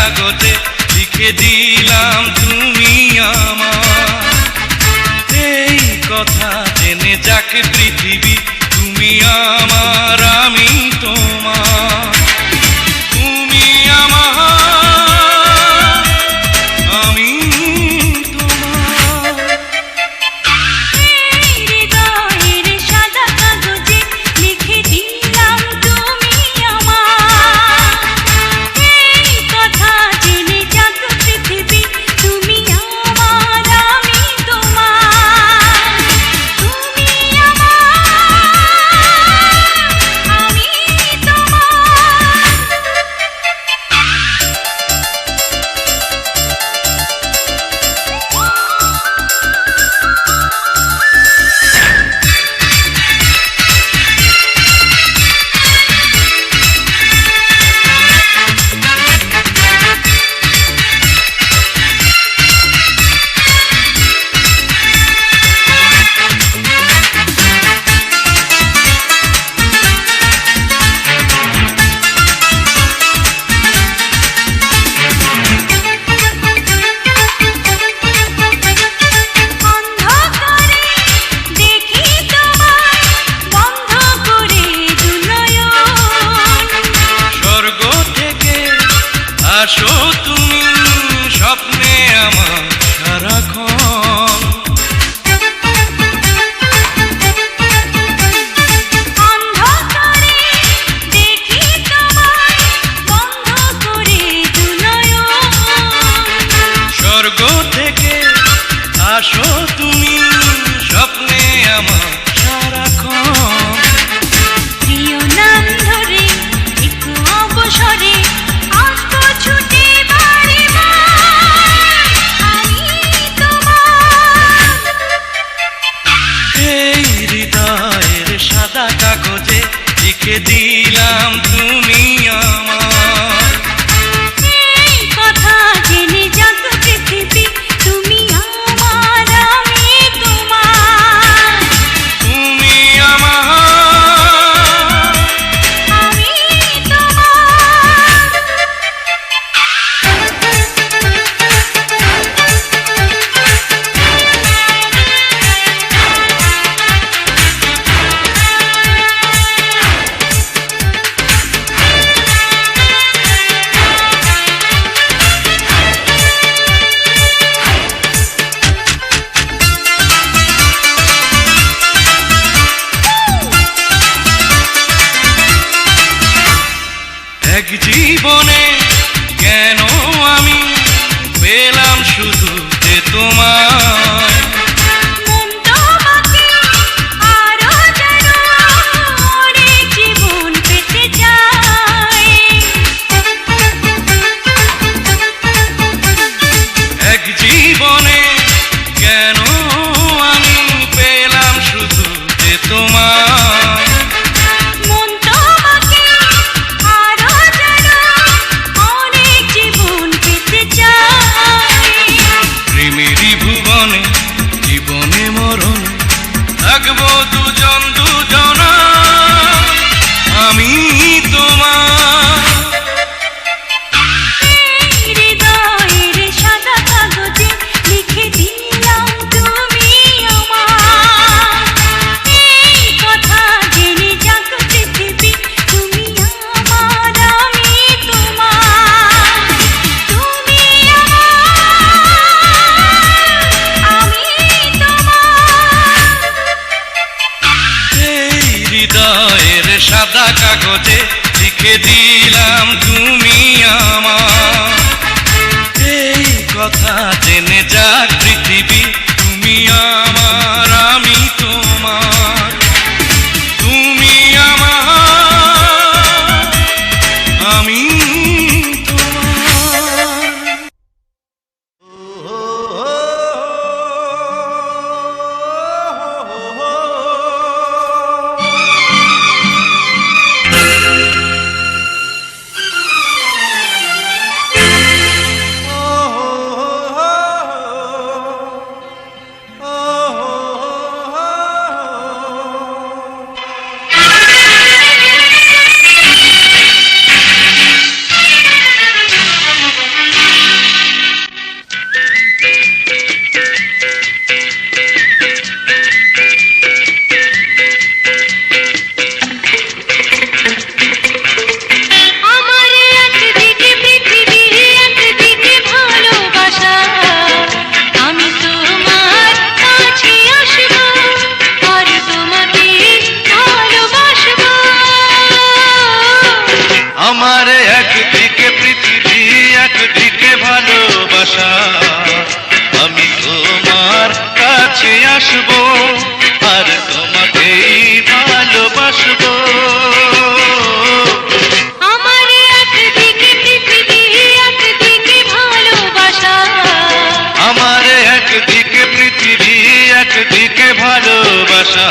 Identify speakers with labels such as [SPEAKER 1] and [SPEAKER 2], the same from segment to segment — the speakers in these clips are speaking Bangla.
[SPEAKER 1] কাগজে লিখে দিলাম তুমি আমার। এই কথা জেনে যাক পৃথিবী, তুমি আমার আমি তোমার। তুমি আমার আমি তোমার।
[SPEAKER 2] হৃদয়ের সাদা কাগজে লিখে দিলাম তুমি আমার। এই কথা জেনে যাক পৃথিবী, তুমি আমার আমি তোমার। তুমি আমার আমি অন্ধকারে দেখি তোমায় বন্ধ করে দুনয়ন।
[SPEAKER 1] স্বর্গ থেকে আসো তুমি স্বপ্নে আমার সারাক্ষণ।
[SPEAKER 2] অন্ধকারে দেখি তোমায় বন্ধ করে দুনয়ন।
[SPEAKER 1] স্বর্গ থেকে আসো তুমি স্বপ্নে আমার সারাক্ষণ।
[SPEAKER 2] প্রিয় নাম ধরে একটু অবসরে আসবো ছুটে বারে বার। আমি তোমার।
[SPEAKER 1] এই হৃদয়ের সাদা কাগজে লিখে দিলাম তুমি আমার।
[SPEAKER 2] এই কথা জেনে যাক পৃথিবী, তুমি আমার আমি তোমার।
[SPEAKER 1] তুমি আমার
[SPEAKER 2] আমি তোমার।
[SPEAKER 1] এক জীবনে কেন আমি পেলাম শুধু যে তোমায়।
[SPEAKER 2] মন তোমাকে আরো যেন অনেক জীবন পেতে চায়।
[SPEAKER 1] এক জীবনে কেন আমি পেলাম শুধু যে তোমায়।
[SPEAKER 2] মন তোমাকে আরো যেন অনেক জীবন পেতে চায়।
[SPEAKER 1] প্রেমেরই ভুবনে জীবনে মরণে থাকবো দুজন দুজনা আমি তোমার।
[SPEAKER 2] হৃদয়ের সাদা কাগজে লিখে দিলাম তুমি আমার। এই কথা জেনে যাক পৃথিবী, তুমি আমার আমি তোমার। তুমি আমার আমি তোমার।
[SPEAKER 1] এই হৃদয়ের সাদা কাগজে লিখে দিলাম তুমি আমার। এই কথা জেনে যাক পৃথিবী, তুমি আমার আমি তোমার। তুমি আমার আমি তোমার। আমার একদিকে পৃথিবী একদিকে ভালোবাসা আমি তোমার কাছে আসবো আর তোমাকেই ভালোবাসবো
[SPEAKER 2] আমার একদিকে পৃথিবী একদিকে ভালোবাসা
[SPEAKER 1] আমার একদিকে পৃথিবী একদিকে ভালোবাসা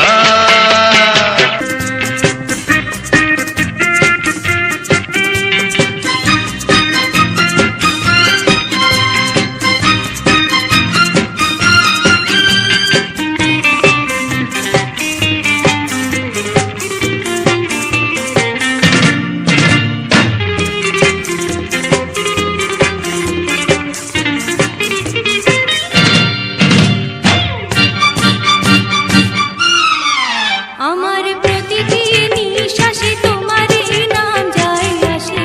[SPEAKER 2] আমার প্রতিটি নিঃশ্বাসে তোমারই নাম যায় আসে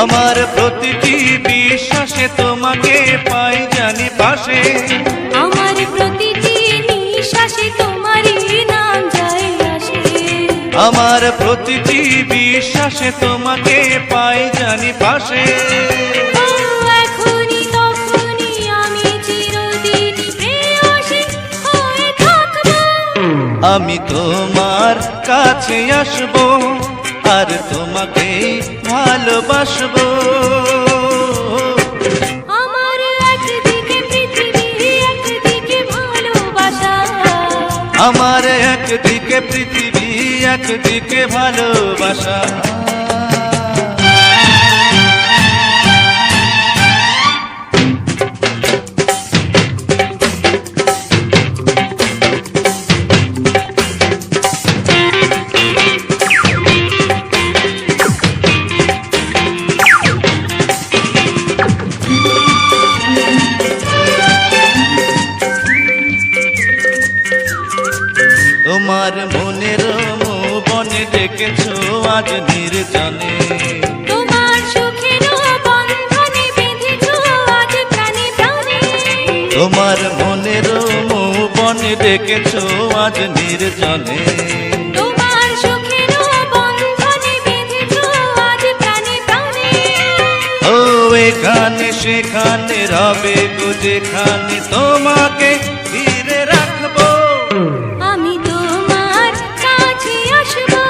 [SPEAKER 1] আমার প্রতিটি বিশ্বাসে তোমাকে পাই জানি পাশে
[SPEAKER 2] আমার প্রতিটি নিঃশ্বাসে তোমারই নাম যায় আসে
[SPEAKER 1] আমার প্রতিটি বিশ্বাসে তোমাকে পাই জানি পাশে
[SPEAKER 2] ও এখনি তখনি আমি চিরদিন প্রেয়সী হয়ে থাকবো
[SPEAKER 1] আমি তোমার কাছে আসবো আর তোমাকে ভালোবাসবো
[SPEAKER 2] আমার একদিকে পৃথিবী একদিকে ভালোবাসা
[SPEAKER 1] আমার একদিকে পৃথিবী একদিকে ভালোবাসা তোমার মনের বনে ডেকেছো আজ নির্জনে
[SPEAKER 2] তোমার সুখের বন্ধনে বেঁধেছো আজ প্রাণে প্রাণে
[SPEAKER 1] তোমার মনের বনে ডেকেছো আজ নির্জনে
[SPEAKER 2] তোমার সুখের বন্ধনে বেঁধেছো আজ প্রাণে প্রাণে
[SPEAKER 1] ও এখানে সেখানে রবে গো যেখানে তোমাকে ঘিরে রাখবো
[SPEAKER 2] আমি তোমার কাছে আসবো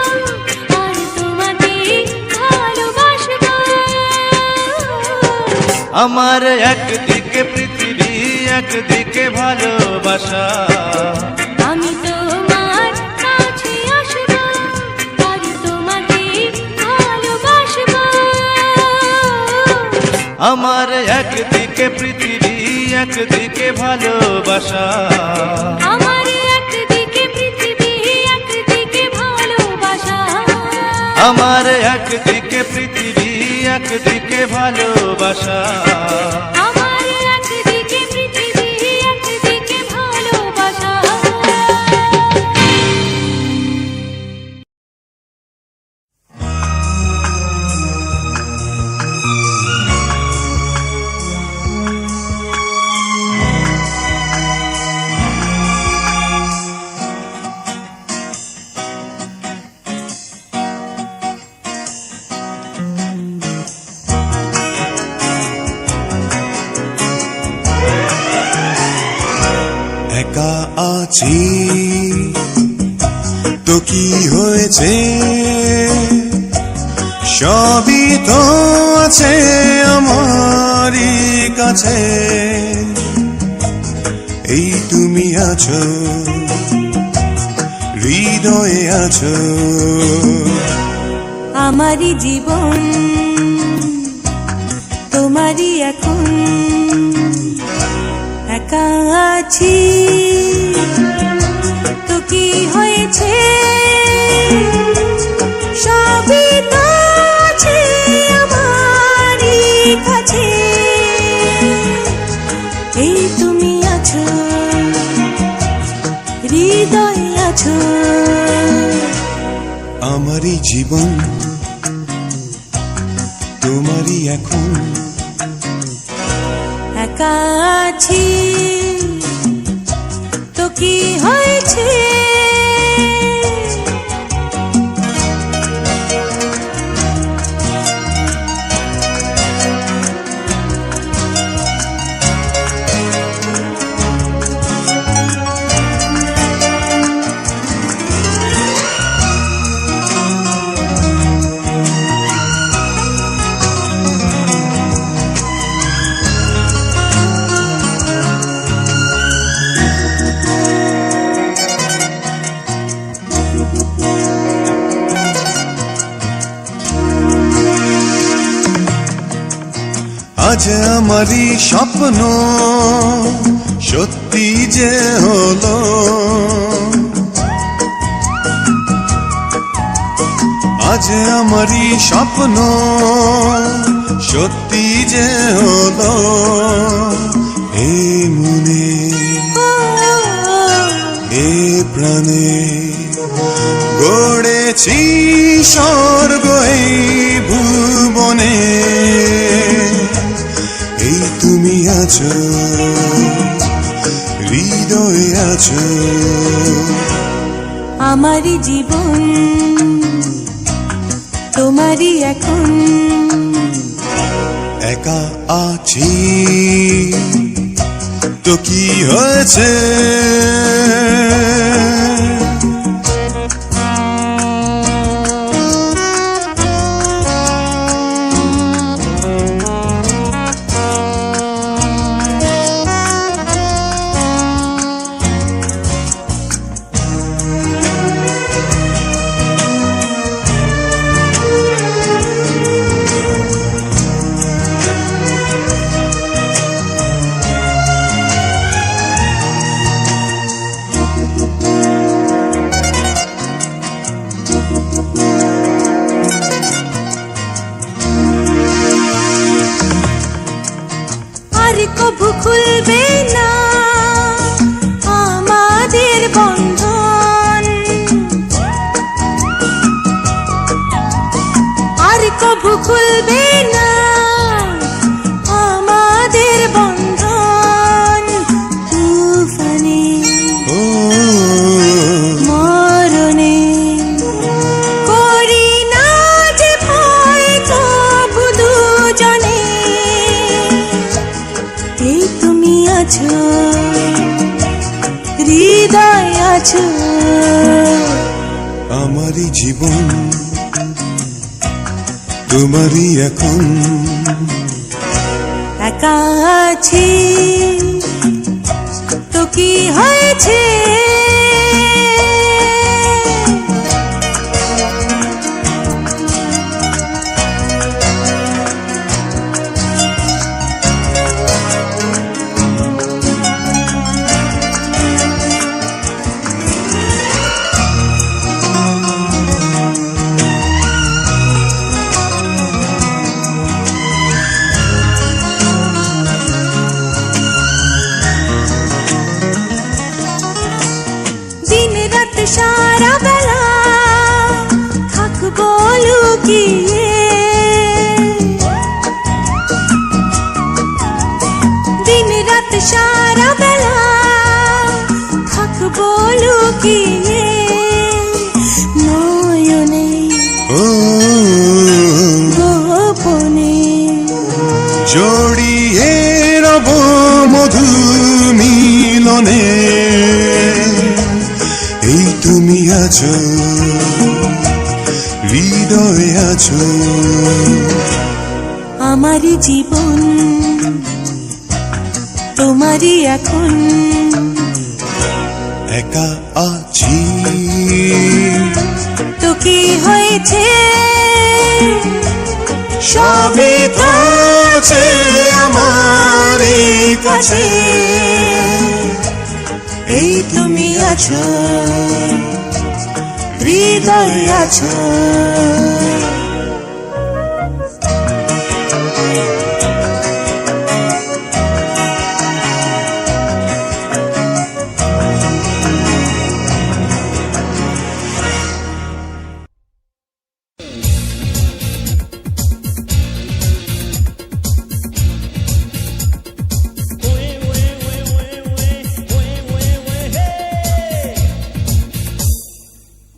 [SPEAKER 2] আর তোমাকে ভালোবাসবো
[SPEAKER 1] আমার একদিকে পৃথিবী একদিকে ভালোবাসা
[SPEAKER 2] আমি তোমার কাছে আসবো আর তোমাকে ভালোবাসবো
[SPEAKER 1] আমার একদিকে পৃথিবী একদিকে ভালোবাসা
[SPEAKER 2] আমার একদিকে পৃথিবী একদিকে ভালোবাসা
[SPEAKER 1] আমার একদিকে পৃথিবী একদিকে ভালোবাসা
[SPEAKER 2] আমার একদিকে পৃথিবী একদিকে ভালোবাসা
[SPEAKER 3] একা আছি তো কি হয়েছে সবই তো আছে আমারই কাছে এই তুমি আছো হৃদয়ে আছো
[SPEAKER 2] আমারই জীবন তোমারই এখন একা আছি তো কি হয়েছে সবই তো আছে আমারই কাছে এই তুমি আছো হৃদয়ে আছো
[SPEAKER 3] আমারই জীবন তোমারই এখন
[SPEAKER 2] একা আছি তো কি হয়েছে
[SPEAKER 3] আজ আমারই স্বপ্ন সত্যি যে হলো, আজ আমারই স্বপ্ন সত্যি যে হলো। এ মনে এ প্রাণে গড়েছি স্বর্গ এই ভুবনে, এই তুমি আছো হৃদয়ে আছো।
[SPEAKER 2] আমারই জীবন তোমারই এখন,
[SPEAKER 3] একা আছি তো কি হয়েছে,
[SPEAKER 2] আর কবু খুলবে না আমাদের বন্ধন, আর কবু খুলবে না আমাদের বন্ধন। তুফানে
[SPEAKER 3] ও
[SPEAKER 2] মরণে করি না যে ভয় কবু দুজনে, এই তুমি আছো হৃদয় আছো।
[SPEAKER 3] আমারই জীবন তোমারই এখন,
[SPEAKER 2] একা আছি তো কি হয়েছে, সারা বেলা থাকবো লুকিয়ে, দিন রাত সারা বেলা থাকবো লুকিয়ে, নয়নে
[SPEAKER 3] ও
[SPEAKER 2] গোপনে
[SPEAKER 3] জড়িয়ে রব মধু মিলনে, এই তুমি আছো হৃদয়ে আছো।
[SPEAKER 2] আমারই জীবন তোমারই এখন,
[SPEAKER 3] একা আছি
[SPEAKER 2] তো কি হয়েছে,
[SPEAKER 3] সবই তো আছে আমার কাছে, এই তুমি আছো হৃদয়ে আছো।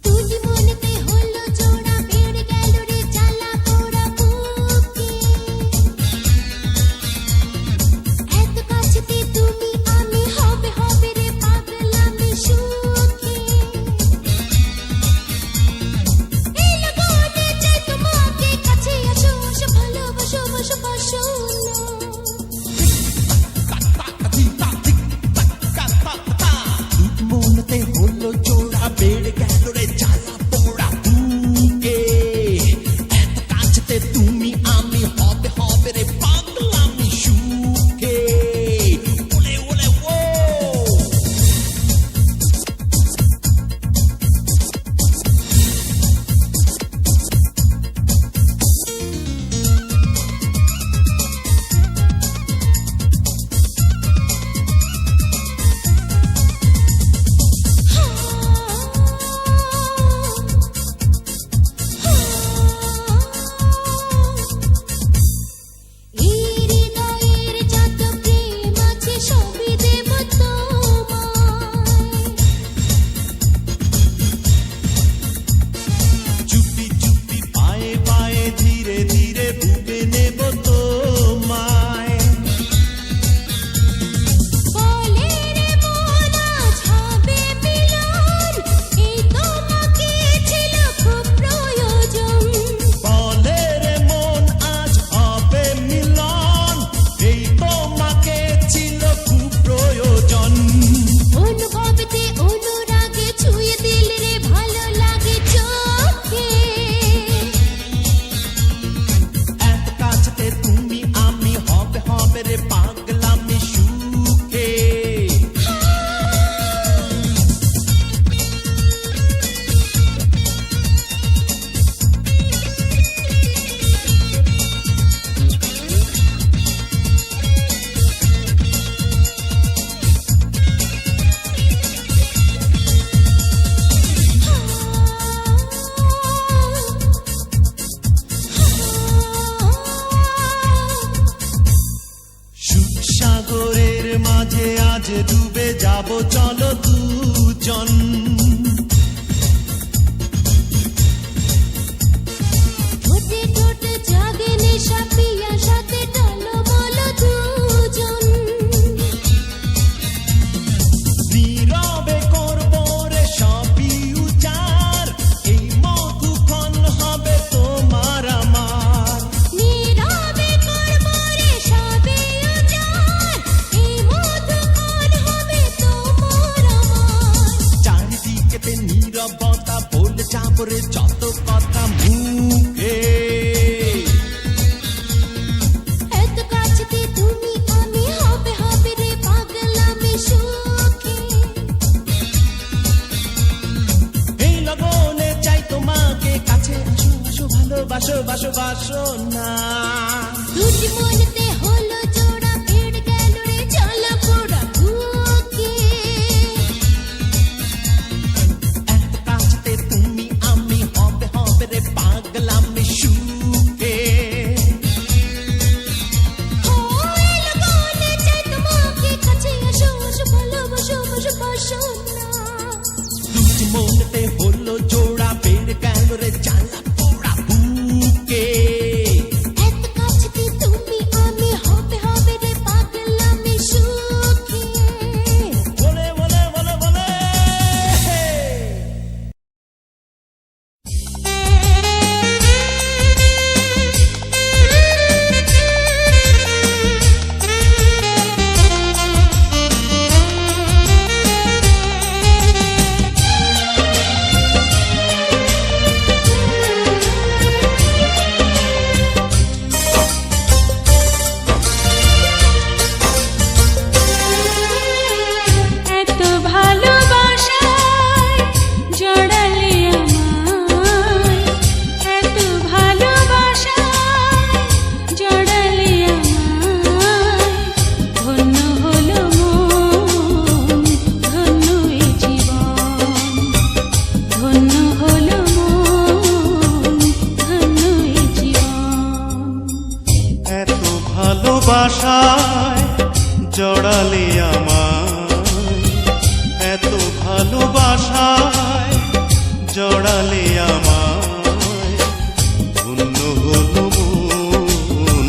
[SPEAKER 4] তুই মনেতে হলো জোড়া বেড়ে গেল
[SPEAKER 3] যাব চলো দুজন
[SPEAKER 2] ঠোঁটে ঠোঁটে জাগে নেশা পিয়া সাথে টলমল দুজন
[SPEAKER 3] নীরবে করব রে সবই উজার এই মধুক্ষণ হবে তোমার আমার
[SPEAKER 2] নীরবে করব রে সবে উজাড় এই মধুক্ষণ হবে তোমার আমার
[SPEAKER 3] চারিদিকেতে নীরবতা বলে যাব রে যত কথা মুখে
[SPEAKER 2] এত কাছেতে তুমি আমি হবে হবে রে পাগলামি সুখে
[SPEAKER 3] এই লগনে চাই তোমাকে কাছে আসো আসো ভালোবাসো বাসো বাসো না
[SPEAKER 2] দুটি মনেতে হলো জোড়া ভিড় গেল রে জ্বালা পোড়া বুকে
[SPEAKER 3] এত কাছেতে তুমি আমি হবে হবে রে পাগলামি সুখে
[SPEAKER 2] ও এই লগনে চাই তোমাকে কাছে আসো আসো ভালোবাসো বাসো বাসো না
[SPEAKER 3] দুটি মনেতে হলো জোড়া বেড়ে গেল রে জ্বালা পোড়া বুকে
[SPEAKER 2] এত কাছেতে তুমি আমি হবে হবে রে পাগলামি সুখে
[SPEAKER 3] বলে বলে বলে বলে
[SPEAKER 2] এত ভালোবাসায় জড়ালে আমায় এত ভালোবাসায় জড়ালে আমায় ধন্য হলো মন ধন্য এই জীবন ধন্য হলো মন ধন্য এই জীবন
[SPEAKER 1] এত ভালোবাসায় জড়ালে আমায় এত ভালোবাসায় জড়ালে আমায় ধন্য হলো মন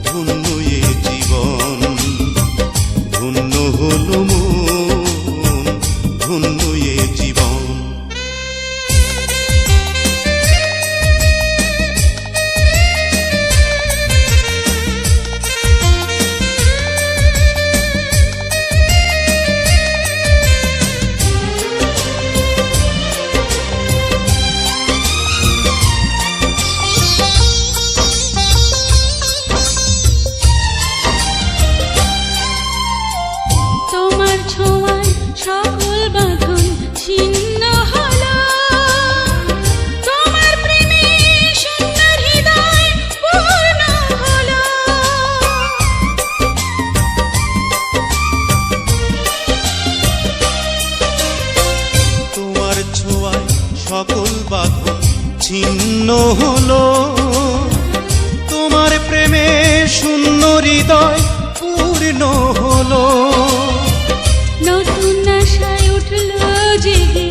[SPEAKER 1] ধন্য এ জীবন ধন্য হলো মন ধন্য এ জীবন
[SPEAKER 2] তোমার ছোঁয়ায় সকল বাঁধন ছিন্ন হলো তোমার প্রেমে শূন্য হৃদয় পূর্ণ হলো
[SPEAKER 1] তোমার ছোঁয়ায় সকল বাঁধন ছিন্ন হলো তোমার প্রেমে শূন্য হৃদয় পূর্ণ হলো
[SPEAKER 2] নতুন আশায় উঠল জেগে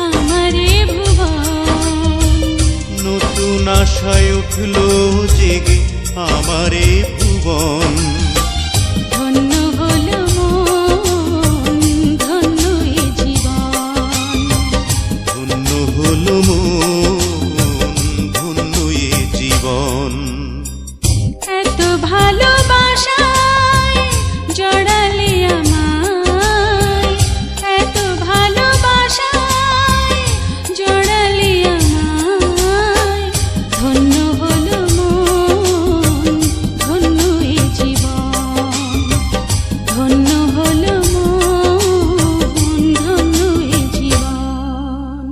[SPEAKER 2] আমারে ভুবন
[SPEAKER 1] নতুন আশায় উঠল জেগে আমারে ভুবন
[SPEAKER 2] ধন্য হলো মন ধন্য এ জীবন
[SPEAKER 1] ধন্য হলো মন ধন্য এ জীবন
[SPEAKER 2] এত ভালোবাসায় জড়ালে আমায় এত ভালোবাসায় জড়ালে আমায় ধন্য হলো মন ধন্য এ জীবন ধন্য হলো মন ধন্য এ জীবন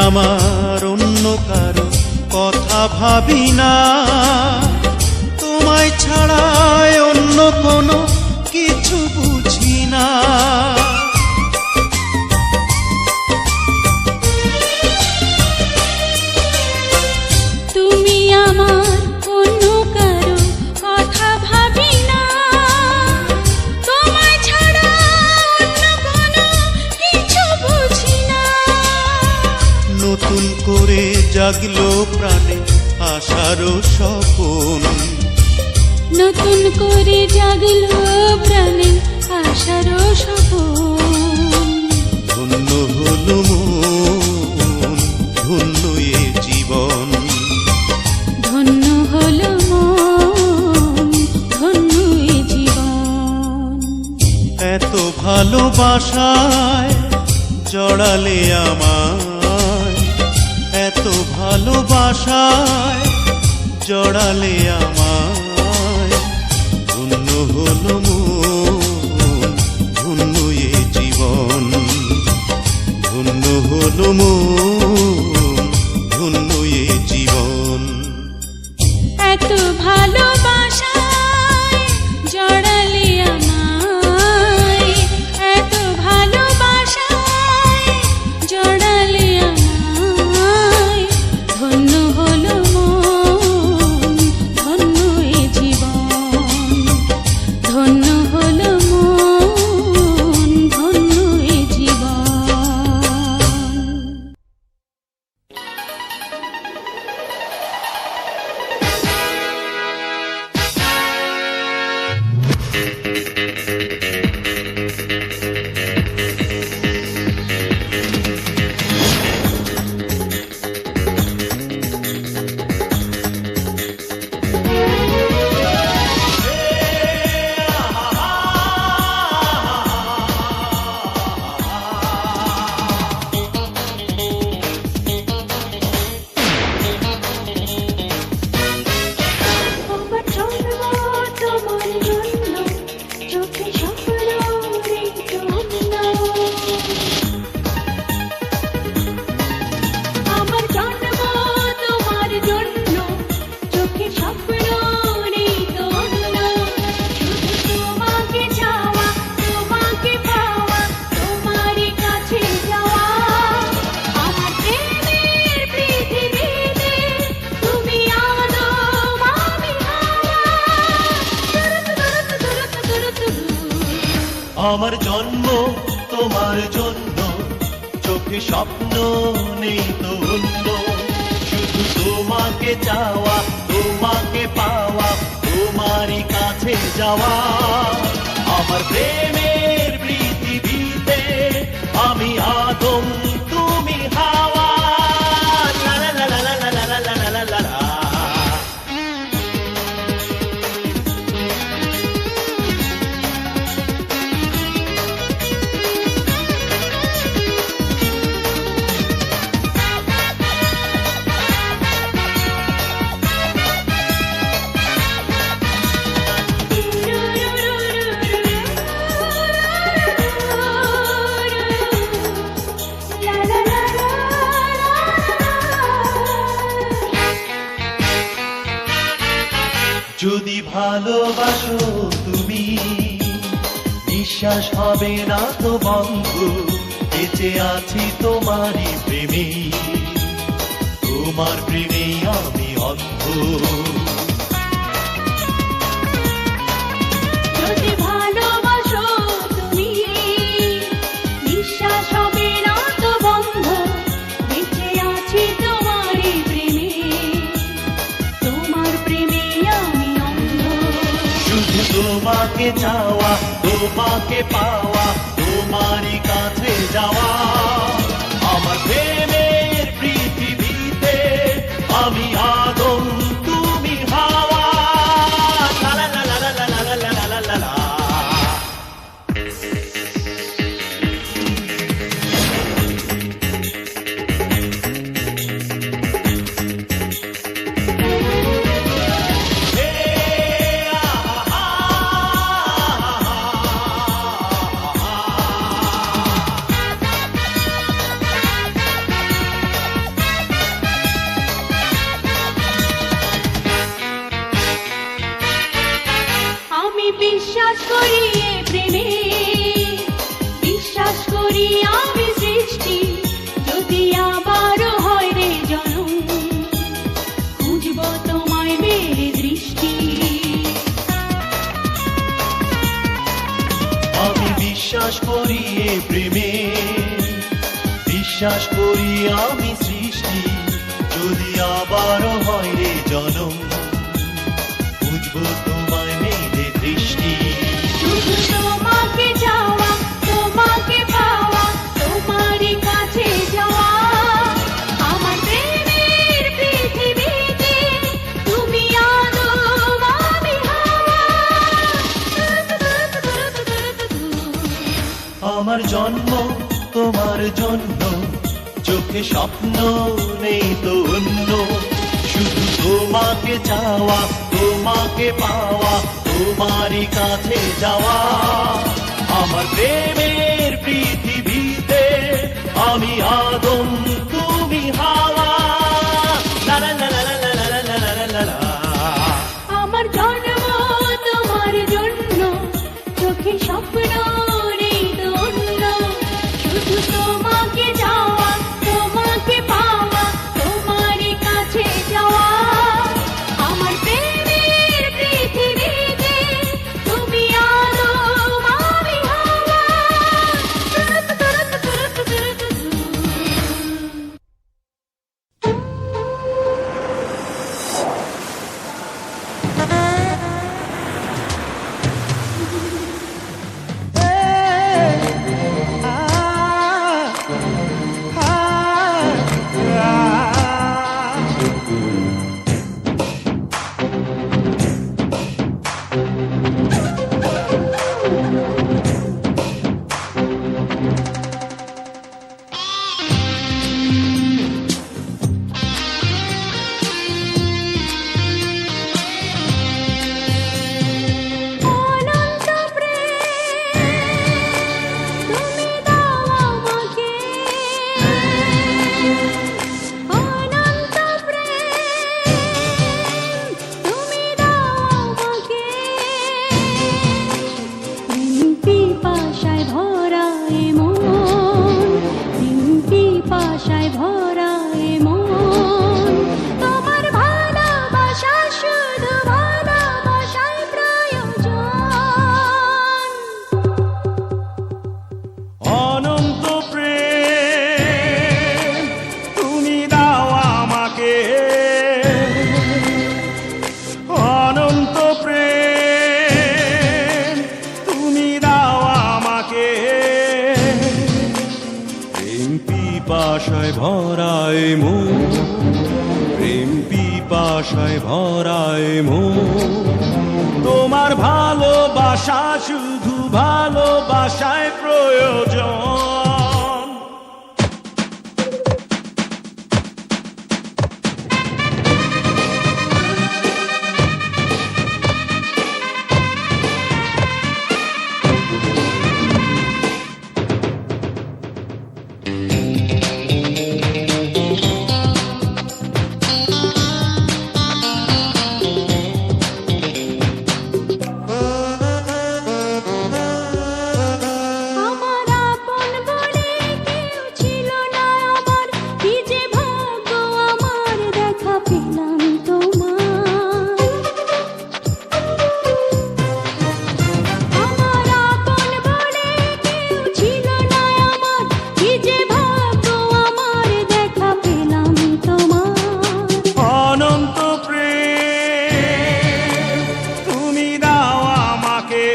[SPEAKER 1] আমার ভাবি না, তোমায় ছাড়া অন্য কোনো কিছু বুঝি না।
[SPEAKER 2] তুমি আমার অন্য কারো কথা ভাবি না, তোমায় ছাড়া অন্য কোনো কিছু বুঝি না।
[SPEAKER 1] নতুন করে জাগলো প্রাণে আশারও স্বপন,
[SPEAKER 2] নতুন করে জাগলো প্রাণে আশারও স্বপন।
[SPEAKER 1] ধন্য হলো মন, ধন্য এ জীবন,
[SPEAKER 2] ধন্য হলো মন, ধন্য এ জীবন।
[SPEAKER 1] এত ভালোবাসায় জড়ালে আমায়, এত ভালোবাসায় জড়ালে আমায়। ধন্য হলো মন, ধন্য এ জীবন, ধন্য হলো মন, ধন্য এ জীবন।
[SPEAKER 2] এত ভালোবাসায় জড়ালে আমায়, এত ভালোবাসায় জড়ালে আমায়। ধন্য হলো মন, ধন্য এ জীবন, ধন্য হলো মন, ধন্য এ জীবন। আমার জন্ম তোমার জন্য, চোখে স্বপ্ন জন্য। আমার জন্ম তোমার জন্য, চোখে স্বপ্ন জন্য। শুধু তোমাকে চাওয়া, তোমাকে পাওয়া, তোমারই কাছে যাওয়া। আমার প্রেমের পৃথিবীতে তুমি আদম, আমি হাওয়া।
[SPEAKER 3] আমার জন্ম তোমার জন্য, চোখে স্বপ্ন নেই তো অন্য। শুধু তোমাকে চাওয়া, তোমাকে পাওয়া, তোমারই কাছে যাওয়া। আমার প্রেমের পৃথিবীতে আমি আদম, তুমি হাওয়া। লা লা লা লা লা লা লা লা লা লা লা। যদি ভালোবাসো তুমি, বিশ্বাস হবে না তো বন্ধু। বেঁচে আছি তোমারই প্রেমে, তোমার প্রেমে আমি অন্ধ।
[SPEAKER 2] যদি ভালোবাসো তুমি, বিশ্বাস হবে না তো বন্ধ। বেঁচে আছি তোমারই প্রেমে, তোমার প্রেমে আমি অন্ধ।
[SPEAKER 3] শুধু তোমাকে চাওয়া, তোমাকে পাওয়া, তোমারই কাছে যাওয়া। আমার প্রেমের পৃথিবীতে আমি আদম, তুমি হাওয়া। লা লা লা লা লা লা লা লা লা লা লা।
[SPEAKER 2] করি এ প্রেমে, বিশ্বাস করি আমি সৃষ্টি, যদি আবারও হয় রে জনম, খুঁজব তোমায় মেরে দৃষ্টি।
[SPEAKER 3] আমি বিশ্বাস করি এ প্রেমে, বিশ্বাস করি আমি সৃষ্টি, যদি আবারও হয় রে জনম, বুঝবো তোমায় মেলে দৃষ্টি।
[SPEAKER 2] শুধু তোমাকে চাওয়া, তোমাকে পাওয়া, তোমারই কাছে যাওয়া, আমার প্রেমের পৃথিবীতে তুমি আদম আমি হাওয়া।
[SPEAKER 3] আমার জন্ম তোমার জন্য, চোখে স্বপ্ন নেই তো অন্য, শুধু তোমাকে চাওয়া, তোমাকে পাওয়া, তোমারই কাছে যাওয়া, আমার প্রেমের পৃথিবীতে আমি আদম তুমি হাওয়া। লা লা লা লা লা লা লা লা লা লা লা।
[SPEAKER 2] আমার জন্ম তোমার জন্য, চোখে স্বপ্ন নেই তো অন্য, শুধু তোমাকে চাওয়া, তোমাকে পাওয়া, তোমারই কাছে যাওয়া, আমার প্রেমের পৃথিবীতে তুমি আদম আমি হাওয়া। অনন্ত প্রেম তুমি দাও আমাকে, অনন্ত প্রেম তুমি দাও আমাকে, প্রেম পিপাসায় ভরা এ মন, প্রেম পিপাসায় ভরা এ মন, তোমার ভালোবাসা শুধু ভালোবাসায় প্রয়োজন।
[SPEAKER 1] অনন্ত প্রেম তুমি দাও আমাকে, অনন্ত প্রেম তুমি দাও আমাকে, প্রেম পিপাসায় ভরায় মন, প্রেম পিপাসায় ভরায় মন, তোমার ভালোবাসা শুধু ভালোবাসায় প্রয়োজন।
[SPEAKER 2] আমার আপন বলে কেউ ছিল না আমার, কি যে ভাগ্য আমার দেখা পেলাম তোমার। আমার আপন বলে কেউ ছিল না আমার, কি যে ভাগ্য আমার দেখা পেলাম তোমার।
[SPEAKER 1] অনন্ত প্রেম তুমি দাও আমাকে,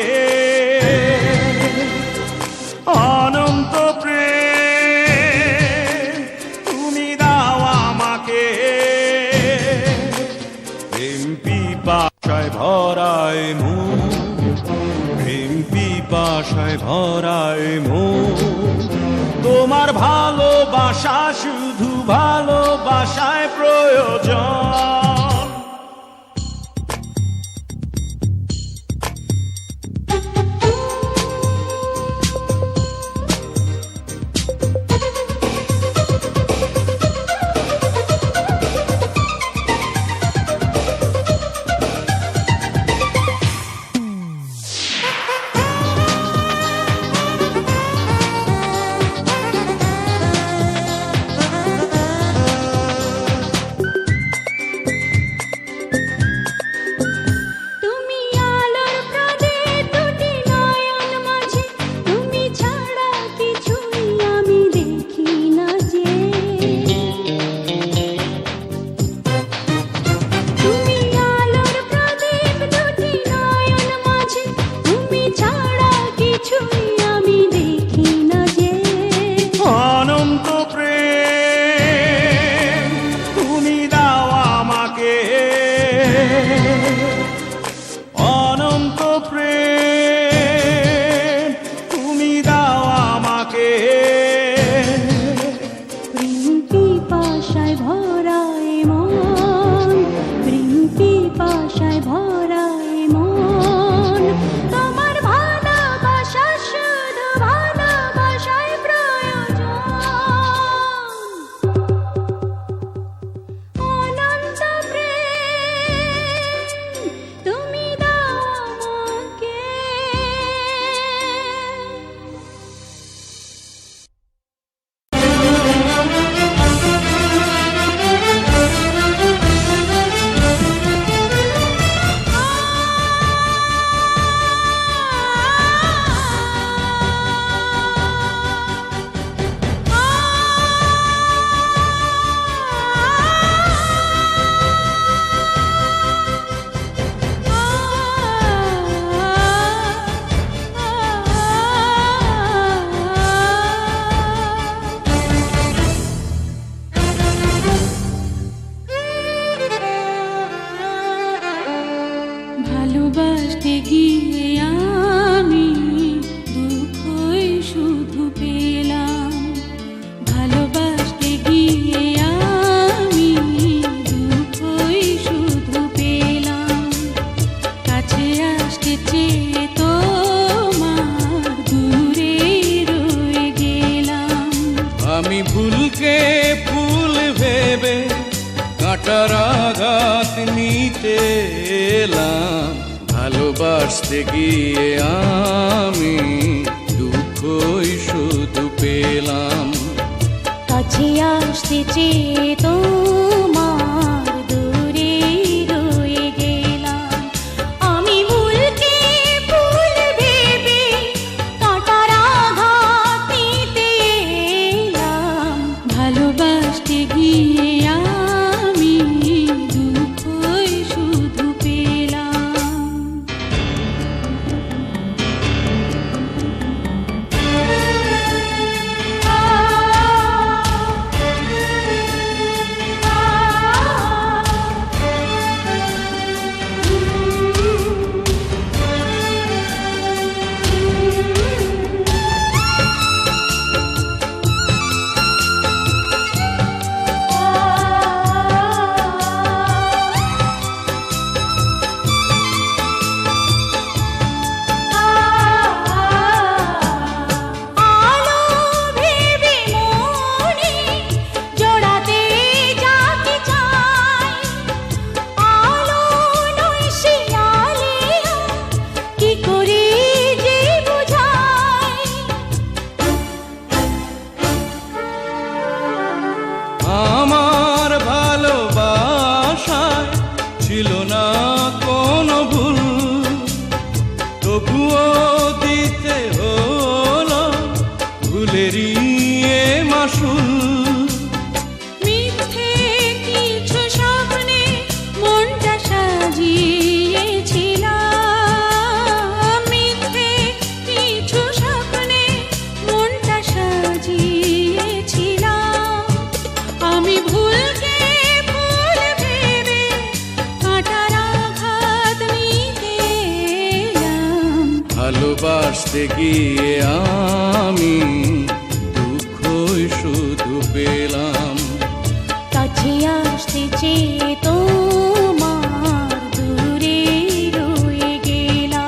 [SPEAKER 1] অনন্ত প্রেম তুমি দাও আমাকে, প্রেম পিপাসায় ভরায় মন, প্রেম পিপাসায় ভরায় মন, তোমার ভালোবাসা শুধু ভালোবাসায় প্রয়োজন।
[SPEAKER 4] ভালোবাসতে গিয়ে আমি দুঃখই শুধু পেলাম।
[SPEAKER 2] কাছে আসতে চেয়ে তোমার দূরে রয়ে গেলাম। আমি ভুলকে ভুল ভেবে কাঁটার আঘাত নিতে এলাম। ভালোবাসতে গিয়ে আমি দুঃখই শুধু পেলাম। আলো ভেবে মনে জোড়াতে যাকে চাই, আলো নয় সে আলেয়া, কি করে যে বোঝাই।
[SPEAKER 4] আমার ভালোবাসায় ছিল না কোনো ভুল, তবুও দিতে হলো ভুলেরই এ মাসুল।
[SPEAKER 2] মিথ্যে কিছু স্বপ্নে মনটা সাজিয়েছিলাম, মিথ্যে কিছু স্বপ্নে মনটা সাজিয়েছিলাম। আমি ভুলকে ভুল ভেবে কাঁটার আঘাত নিতে এলাম।
[SPEAKER 4] ভালোবাসতে গিয়ে আমি দুঃখই শুধু পেলাম।
[SPEAKER 2] কাছে আসতে চেয়ে তোমার দূরে রয়ে গেলাম।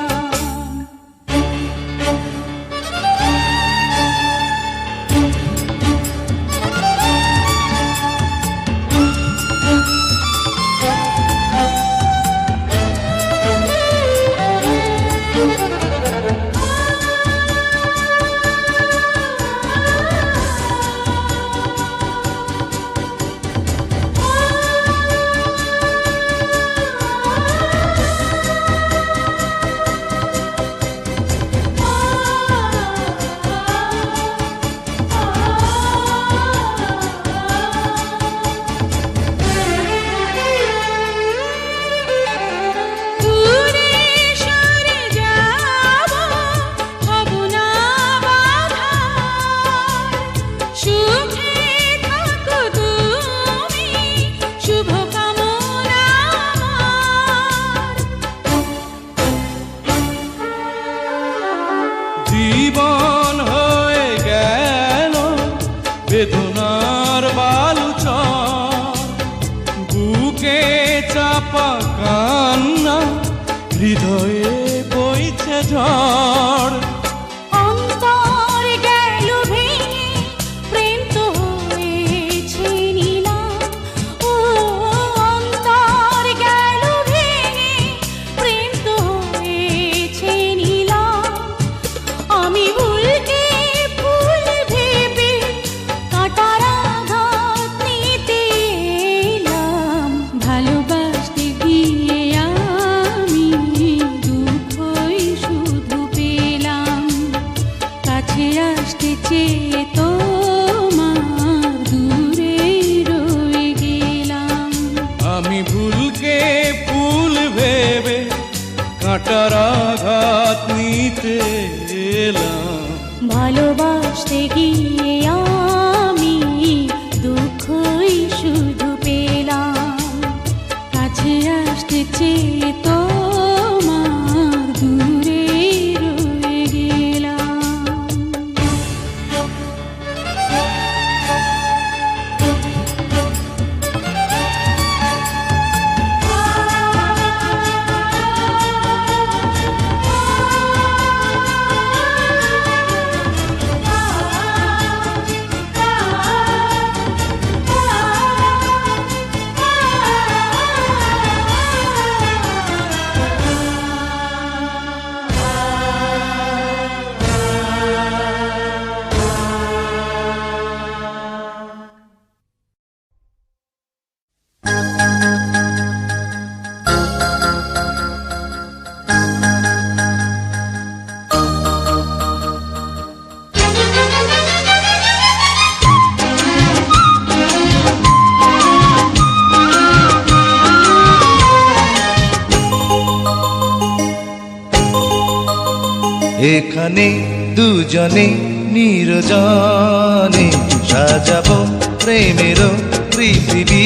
[SPEAKER 2] দূরে সরে যাব, হব না বাধা, সুখে থাকো তুমি, শুভ কামনা আমার।
[SPEAKER 4] জীবন হয়ে গেল বেদনার বালুচর, বুকে চাপা কান্না, হৃদয়ে বইছে ঝড়।
[SPEAKER 2] অন্তর গেল ভেঙে, প্রেম তো হয়েছে নিলাম। ও অন্তর গেল ভেঙে, প্রেম তো হয়েছে নিলাম। আমি ভুলকে ভুল ভেবে কাঁটার আঘাত নিতে এলাম। ভালোবাসতে গিয়ে আমি দুঃখই শুধু পেলাম। কাছে আসতে চেয়ে তোমার দূরে রয়ে গেলাম।
[SPEAKER 4] আমি ভুলকে ভুল ভেবে কাঁটার আঘাত নিতে এলাম।
[SPEAKER 2] ভালোবাসতে গিয়ে আমি দুঃখই শুধু পেলাম। কাছে আসতে চেয়ে তোমার দূরে রয়ে গেলাম।
[SPEAKER 1] এখানে দুজনে নির্জনে সাজাবো প্রেমের পৃথিবী।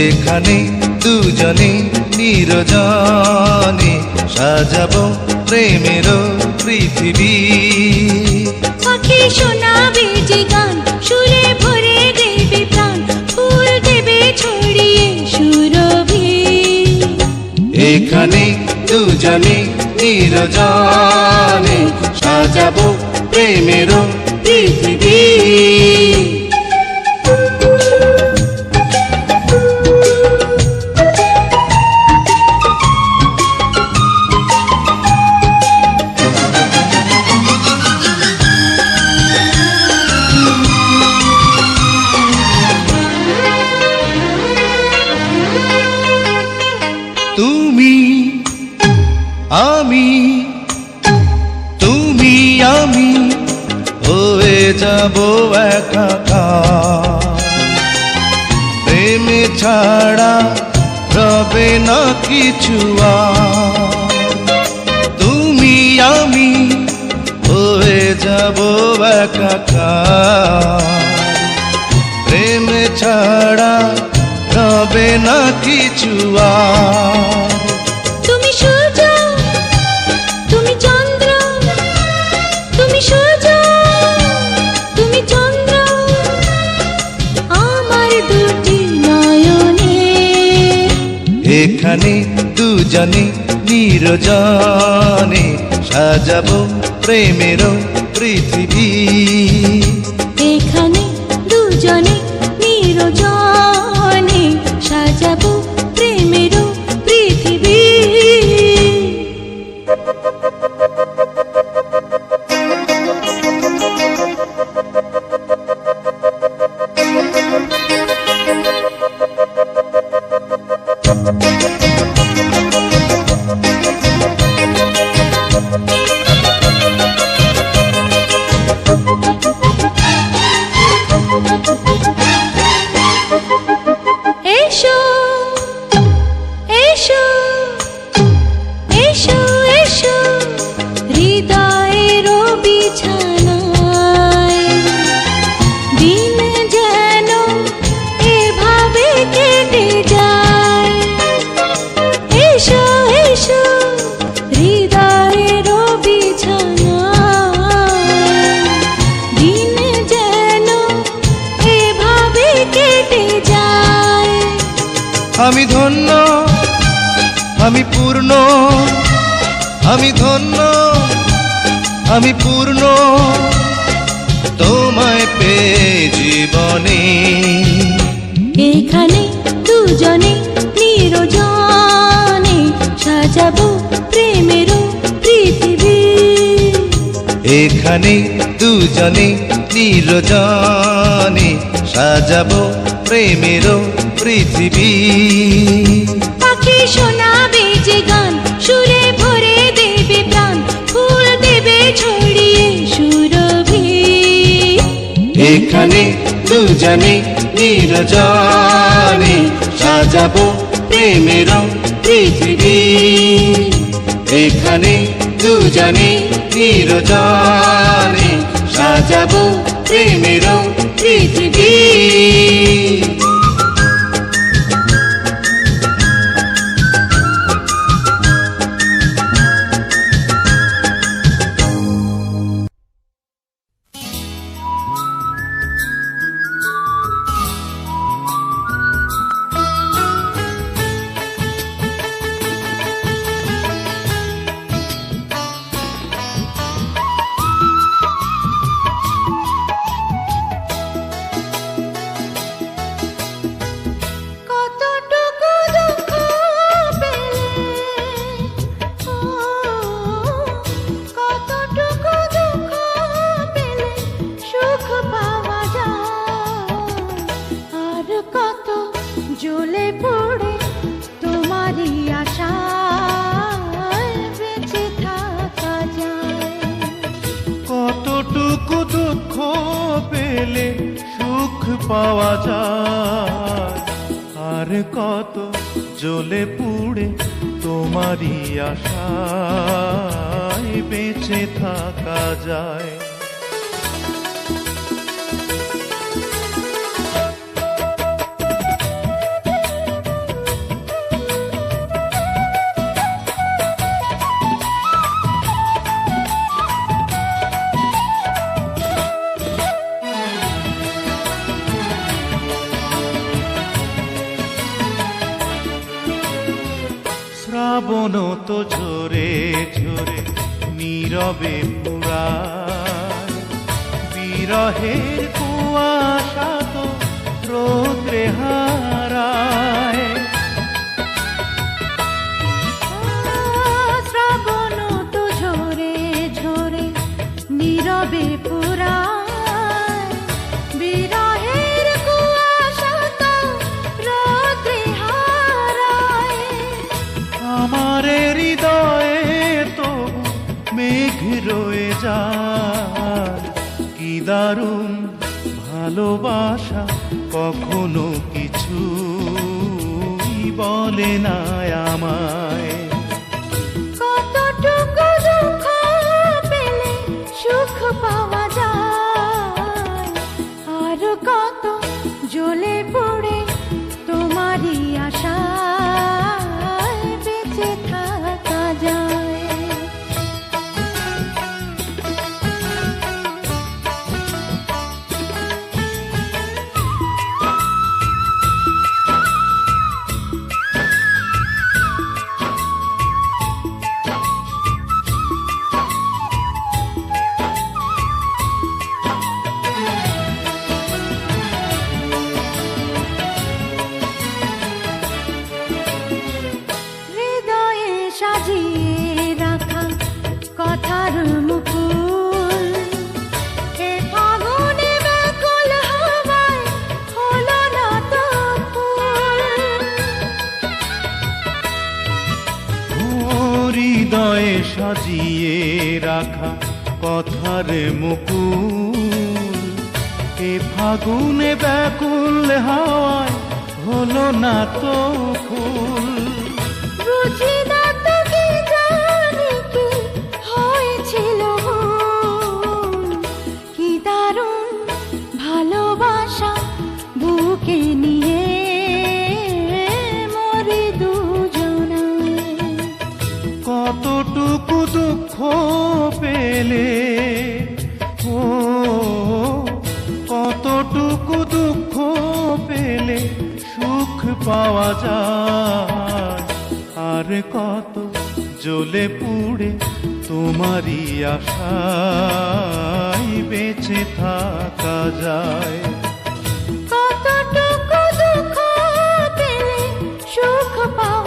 [SPEAKER 1] এখানে দুজনে নির্জনে সাজাবো প্রেমের পৃথিবী।
[SPEAKER 2] পাখি শোনাবে যে গান, সুরে ভরে দেবে প্রাণ, ফুল দেবে ছড়িয়ে সুরভি।
[SPEAKER 1] এখানে দুজনে নির্জনে সাজাবো প্রেমের পৃথিবী। তুমি আমি, তুমি আমি হয়ে যাব একাকার। প্রেমে ছাড়া রবে না কিছু আর। তুমি আমি হয়ে যাব একাকার। প্রেমে ছাড়া রবে না কিছু আর।
[SPEAKER 2] তুমি সূর্য, তুমি চন্দ্র, তুমি সূর্য, তুমি চন্দ্র, আমার দুটি নয়নে।
[SPEAKER 1] এখানে দুজনে নির্জনে সাজাবো প্রেমের পৃথিবী।
[SPEAKER 2] এখানে দুজনে নির্জনে সাজাবো প্রেমের পৃথিবী। এসো এসো এসো এসো হৃদয়ের বিছানায়। দিন যেন এভাবে কেটে যায়। এসো এসো হৃদয়ের বিছানায়। দিন যেন এভাবে কেটে যায়।
[SPEAKER 1] আমি ধন্য, আমি পূর্ণ, আমি ধন্য, আমি পূর্ণ তোমায় পেয়ে জীবনে।
[SPEAKER 2] এখানে দুজনে নির্জনে সাজাবো প্রেমের পৃথিবী।
[SPEAKER 1] এখানে দুজনে নির্জনে সাজাবো প্রেমের পৃথিবী।
[SPEAKER 2] পাখি শোনাবে যে গান, সুরে ভরে দেবে প্রাণ, ফুল দেবে ছড়িয়ে সুরভি।
[SPEAKER 1] এখানে দুজনে নির্জনে সাজাবো প্রেমের পৃথিবী। এখানে দুজনে নির্জনে সাজাবো প্রেমের পৃথিবী।
[SPEAKER 2] কতটুকু দুঃখ পেলে, ও কতটুকু দুঃখ পেলে সুখ পাওয়া যায়। আর কত জ্বলে পড়ে তোমারই আশায় বেঁচে থাকা যায়।
[SPEAKER 3] কতটুকু দুঃখ পেলে সুখ পাওয়া যায়, আর কত জ্বলে পুড়ে তোমারই আশায়
[SPEAKER 1] আশায় বেঁচে থাকা যায়। শ্রাবণ তো ঝরে ঝরে নীরবে পুরায়, বিরহের কুয়াশা তো রৌদ্রে হারায়।
[SPEAKER 2] শ্রাবণ তো ঝরে ঝরে নীরবে পুরায়, বিরহের কুয়াশা তো রৌদ্রে হারায়।
[SPEAKER 1] আমার হৃদয়ে তবু মেঘ রয়ে যায়, কি দারুণ ভালোবাসা কখনো কিছু বলে না আমায়।
[SPEAKER 2] কতটুকু দুঃখ পেলে সুখ পাওয়া যায়, আর কত জ্বলে পড়ে তোমারই আশায় বেঁচে থাকা যায়। হৃদয়ে সাজিয়ে রাখা কথার মুকুল, এ ফাগুনে ব্যাকুল হাওয়ায় হলো না তো ফুল।
[SPEAKER 1] হৃদয়ে সাজিয়ে রাখা কথার মুকুল, এ ফাগুনে ব্যাকুল হাওয়ায় হলো না তো ফুল।
[SPEAKER 2] বুঝি না তো কি জানি কি হয়েছিল ভুল, কি দারুণ ভালোবাসা বুকে নিয়ে মরে দুজনায়।
[SPEAKER 1] কতটুকু দুঃখ পেলে, ও কতটুকু দুঃখ পেলে সুখ পাওয়া যায়, আর কত জ্বলে পুড়ে তোমারই আশায় বেঁচে থাকা যায়।
[SPEAKER 2] কতটুকু দুঃখ পেলে সুখ পাওয়া